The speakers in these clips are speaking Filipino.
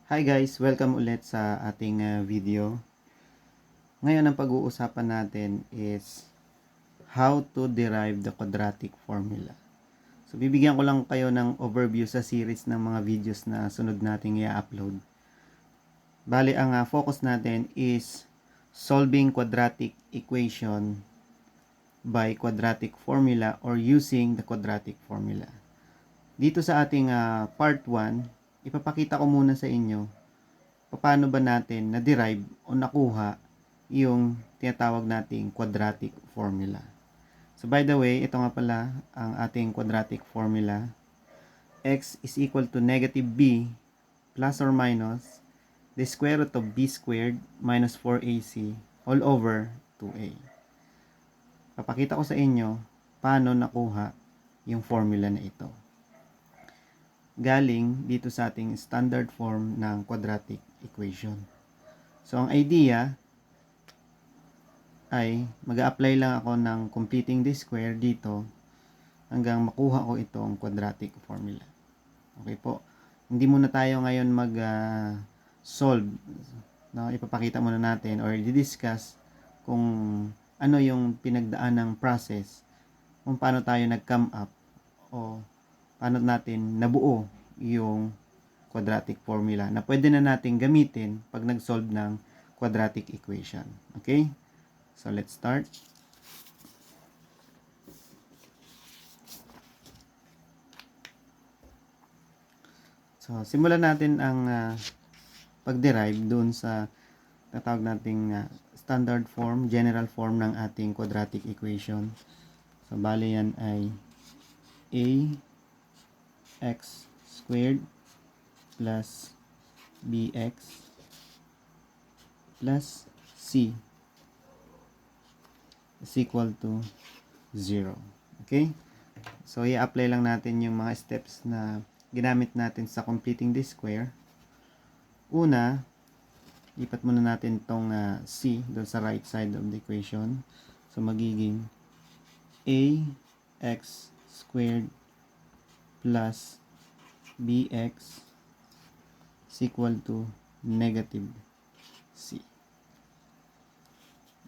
Hi guys! Welcome ulit sa ating video. Ngayon ang pag-uusapan natin is how to derive the quadratic formula. So bibigyan ko lang kayo ng overview sa series ng mga videos na sunod nating i-upload. Bali ang focus natin is solving quadratic equation by quadratic formula or using the quadratic formula. Dito sa ating part 1, ipapakita ko muna sa inyo paano ba natin na-derive o nakuha yung tinatawag nating quadratic formula. So by the way, ito nga pala ang ating quadratic formula. X is equal to negative b plus or minus the square root of b squared minus 4ac all over 2a. Papakita ko sa inyo paano nakuha yung formula na ito. Galing dito sa ating standard form ng quadratic equation. So, ang idea ay mag-a-apply lang ako ng completing the square dito hanggang makuha ko itong quadratic formula. Okay po. Hindi muna tayo ngayon mag-solve. No? Ipapakita muna natin or i-discuss kung ano yung pinagdaan ng process, kung paano tayo nag-come up o paano natin nabuo yung quadratic formula na pwede na natin gamitin pag nag-solve ng quadratic equation. Okay? So, let's start. So, simulan natin ang pag-derive doon sa tatawag nating standard form, general form ng ating quadratic equation. So, bali yan ay ax squared plus bx plus c is equal to 0. Okay? So, i-apply lang natin yung mga steps na ginamit natin sa completing the square. Una, lipat muna natin itong c doon sa right side of the equation. So, magiging ax squared plus bx is equal to negative c.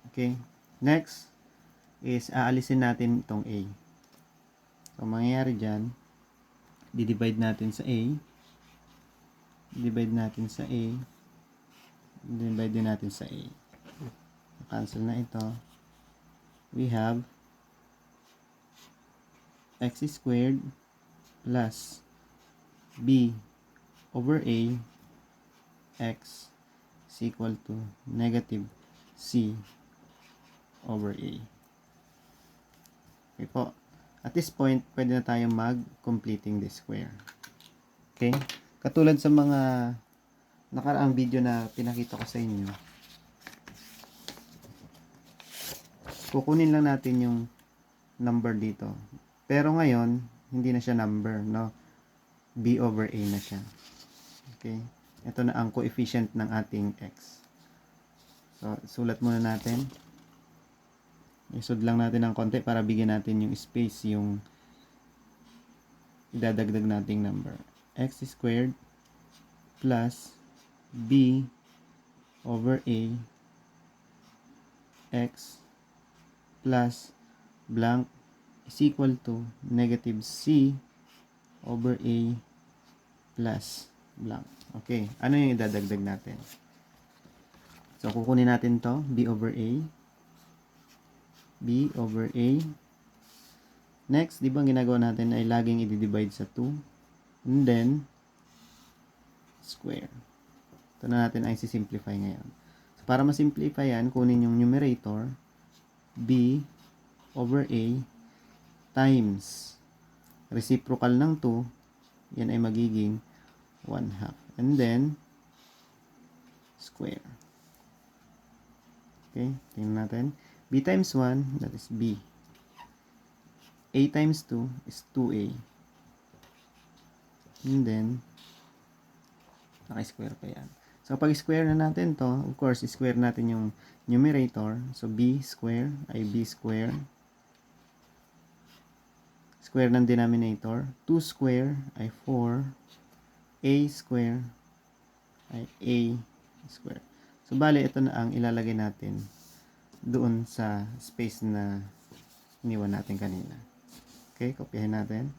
Okay? Next is aalisin natin itong a. So, mangyayari dyan, di-divide natin sa a, divide natin sa a, divide din natin sa a. Cancel na ito. We have x squared plus b over a x is equal to negative c over a. Okay po. At this point, pwede na tayong mag-completing the square. Okay? Katulad sa mga nakaraang video na pinakita ko sa inyo, kukunin lang natin yung number dito. Pero ngayon, hindi na siya number, no? B over A na siya. Okay? Ito na ang coefficient ng ating x. So, sulat muna natin. Isud lang natin ng konti para bigyan natin yung space yung idadagdag nating number. X squared plus b over a x plus blank is equal to negative c over a plus blank. Okay, ano yung idadagdag natin? So, kukunin natin to b over a. B over A. Next, di ba ginagawa natin ay laging i-divide sa 2. And then, square. Ito na natin ay simplify ngayon. So, para ma-simplify yan, kunin yung numerator, B over A times reciprocal ng 2, yan ay magiging 1/2. And then, square. Okay, tingnan natin. B times 1, that is B. A times 2 is 2A. And then, naka-square pa yan. So, pag square na natin to, of course, square natin yung numerator. So, B square ay B square. Square ng denominator. 2 square ay 4. A square ay a square. So, bali, ito na ang ilalagay natin doon sa space na iniwan natin kanina. Okay, kopyahin natin.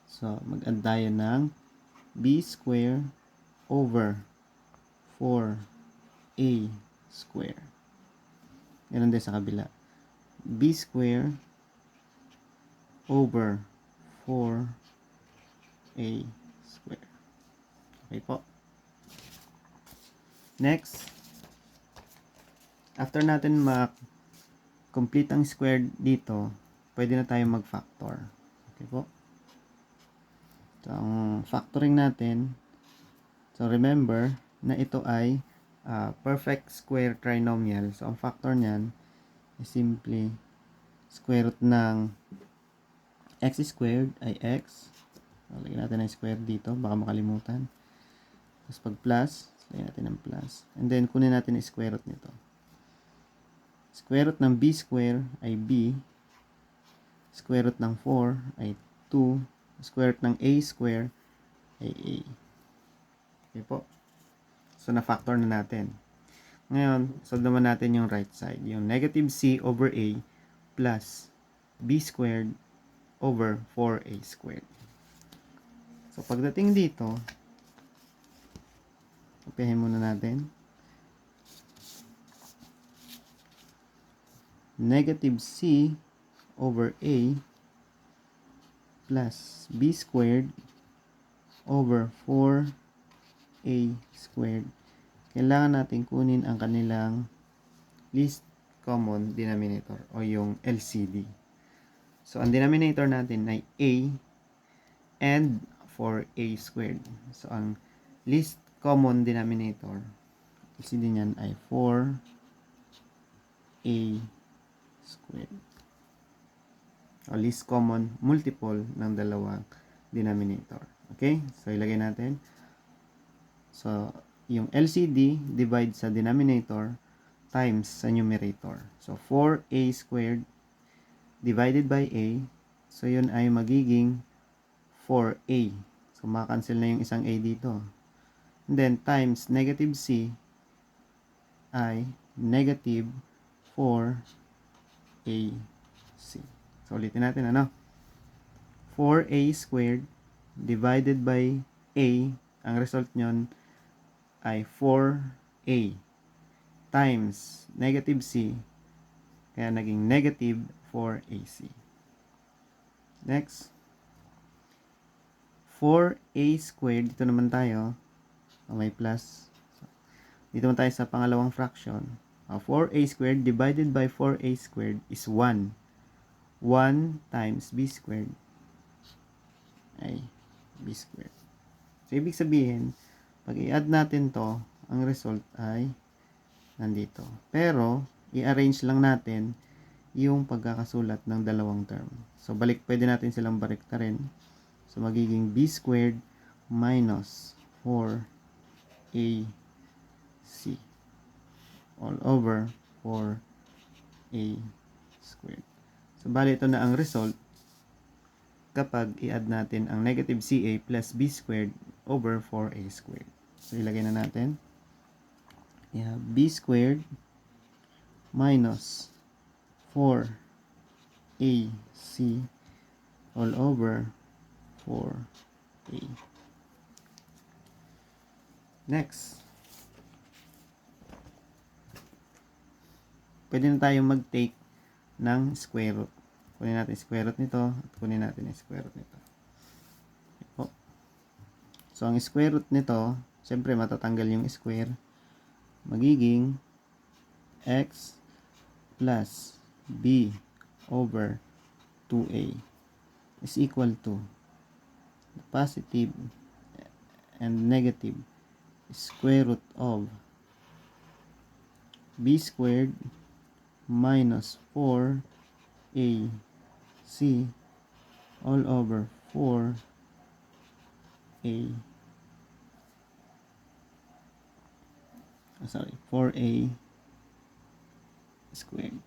So, mag-add tayo ng b square over 4a square. Ganun din sa kabila. B square over 4a square. Okay po. Next, after natin complete ang square dito, pwede na tayo mag-factor. Okay po. So, ang factoring natin, so remember na ito ay perfect square trinomial. So, ang factor niyan is simply square root ng x squared ay x. So, lagyan natin ang square dito, baka makalimutan. Tapos pag plus, lagyan natin ng plus. And then, kunin natin ang square root nito. Square root ng b square ay b. Square root ng 4 ay 2. Square root ng a square ay a. Okay po. So, na-factor na natin. Ngayon, solve naman natin yung right side. Yung negative c over a plus b squared over 4a squared. So, pagdating dito, kopyahin muna natin. Negative c over a plus b squared over 4a squared. Kailangan natin kunin ang kanilang least common denominator o yung LCD. So, ang denominator natin ay a and 4a squared. So, ang least common denominator, LCD niyan ay 4a squared. O least common multiple ng dalawang denominator. Okay? So, ilagay natin. So, yung LCD divide sa denominator times sa numerator. So, 4a squared divided by a. So, yun ay magiging 4a. So, makancel na yung isang a dito. And then, times negative c ay negative 4ac. So, ulitin natin, ano? 4a squared divided by a. Ang result nyon ay 4a times negative c. Kaya naging negative 4ac. Next. 4a squared. Dito naman tayo. May plus. Dito naman tayo sa pangalawang fraction. 4a squared divided by 4a squared is 1. 1 times b squared ay b squared. So, ibig sabihin, pag i-add natin to, ang result ay nandito. Pero, i-arrange lang natin yung pagkakasulat ng dalawang term. So, pwede natin silang baliktarin. So, magiging b squared minus 4ac all over 4a squared. So, bali ito na ang result kapag i-add natin ang negative ca plus b squared over 4a squared. So, ilagay na natin. B squared minus 4ac all over 4a. Next. Pwede na tayong mag-take ng square root. Kunin natin square root nito at kunin natin yung square root nito. Okay. So, ang square root nito, siyempre matatanggal yung square. Magiging x plus b over 2a is equal to the positive and negative square root of b squared minus 4ac all over 4a sorry, 4a squared.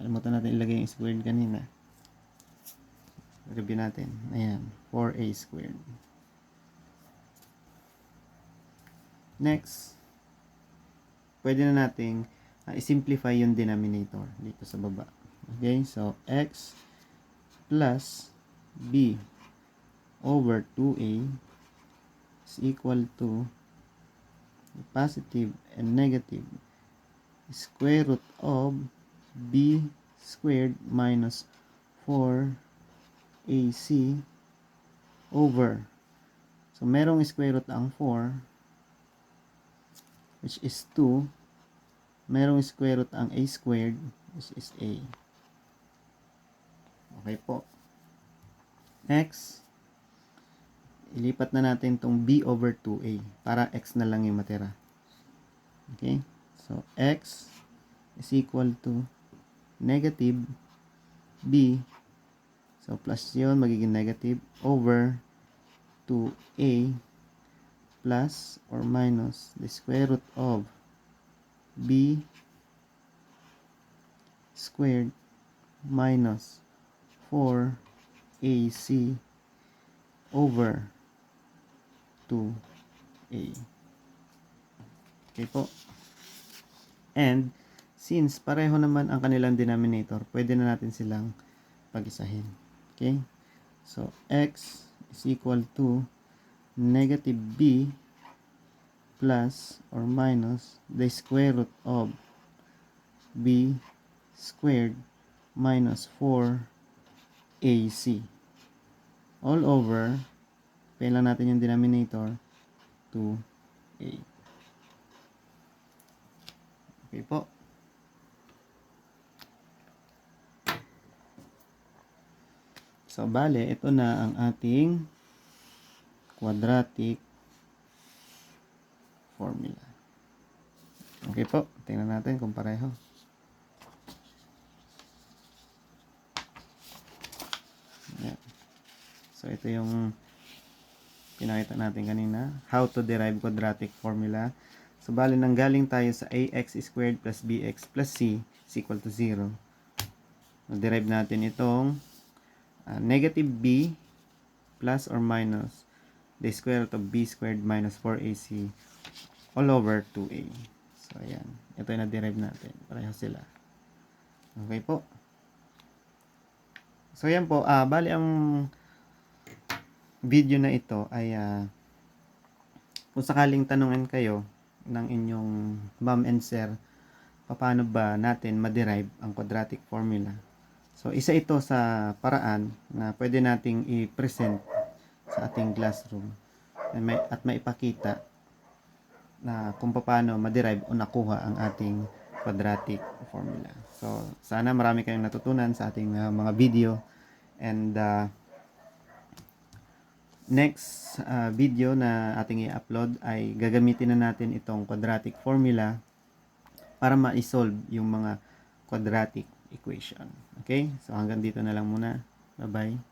Kalimutan natin ilagay yung squared kanina. Review natin. Ayan, 4a squared. Next, pwede na nating i-simplify yung denominator dito sa baba. Okay, so x plus b over 2a is equal to the positive and negative square root of b squared minus 4ac over, so merong square root ang 4 which is 2, merong square root ang a squared which is a. Okay po. Next, ilipat na natin tong b over 2a para x na lang yung matira. Okay? So, x is equal to negative b. So, plus yun, magiging negative over 2a plus or minus the square root of b squared minus 4ac over 2a. Okay po. And since pareho naman ang kanilang denominator, pwede na natin silang pag-isahin. Okay? So, x is equal to negative b plus or minus the square root of b squared minus 4ac all over, pain lang natin yung denominator, 2a. Okay po. So, bale, ito na ang ating quadratic formula. Okay po. Tingnan natin kung pareho. Ayan. So, ito yung pinakita natin kanina. How to derive quadratic formula. So, bale, nanggaling tayo sa ax squared plus bx plus c is equal to 0. Derive natin itong negative b plus or minus the square root of b squared minus 4ac all over 2a. So, ayan. Ito yung na-derive natin. Pareho sila. Okay po. So, ayan po. Bali, ang video na ito ay kung sakaling tanungin kayo ng inyong ma'am and sir, paano ba natin ma-derive ang quadratic formula? So, isa ito sa paraan na pwede nating i-present sa ating classroom at maipakita na kung paano ma-derive o nakuha ang ating quadratic formula. So, sana marami kayong natutunan sa ating mga video. And next video na ating i-upload ay gagamitin na natin itong quadratic formula para ma-solve yung mga quadratic equation. Okay? So hanggang dito na lang muna. Bye-bye.